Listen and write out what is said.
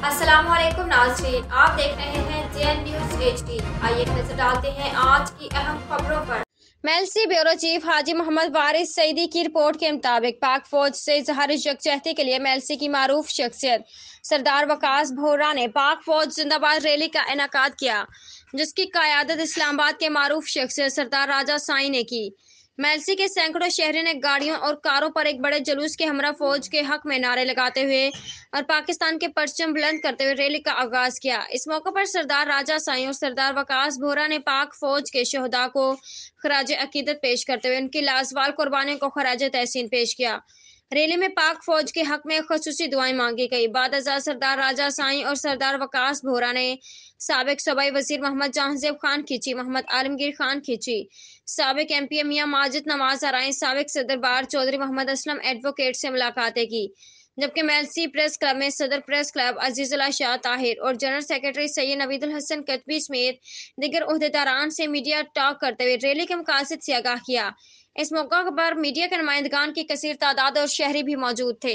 अस्सलाम वालेकुम नाज़रीन, आप देख रहे हैं JN न्यूज़ HD। आइए नजर डालते हैं आज की अहम खबरों पर। मेलसी ब्यूरो चीफ हाजी मोहम्मद वारिस सईदी की रिपोर्ट के मुताबिक पाक फौज से इजहार यकजहती के लिए मेलसी की मारूफ शख्सियत सरदार वकास भोरा ने पाक फौज जिंदाबाद रैली का इनेकाद किया, जिसकी क़यादत इस्लामाबाद के मारूफ शख्सियत सरदार राजा साई ने की। मेलसी के सैकड़ों शहरी ने गाड़ियों और कारों पर एक बड़े जुलूस के हमरा फौज के हक में नारे लगाते हुए और पाकिस्तान के परचम बुलंद करते हुए रैली का आगाज किया। इस मौके पर सरदार राजा साई और सरदार वकास भोरा ने पाक फौज के शहदा को खराज अकीदत पेश करते हुए उनकी लाजवाल कुर्बानियों को खराज तहसीन पेश किया। रैली में पाक फौज के हक में खसूसी दुआएं मांगी गई। बाद अज़ा सरदार राजा साई और सरदार वकास भोरा ने साबिक सूबाई वजीर मोहम्मद जहांजेब खान खींची, मोहम्मद आलमगीर खान खींची, साबिक MPA मियां माजिद नवाज आराई, साबिक सदर बार चौधरी मोहम्मद असलम एडवोकेट से मुलाकातें की। जबकि मेलसी प्रेस क्लब में सदर प्रेस क्लब अजीजुल्लाह शाह ताहिर और जनरल सेक्रेटरी सैयद नवीदुल हसन कतबी समेत दीगर ओहदेदारान से मीडिया टॉक करते हुए रैली के मकासद से आगाह किया। इस मौका पर मीडिया के नुमाइंदगान की कसीर तादाद और शहरी भी मौजूद थे।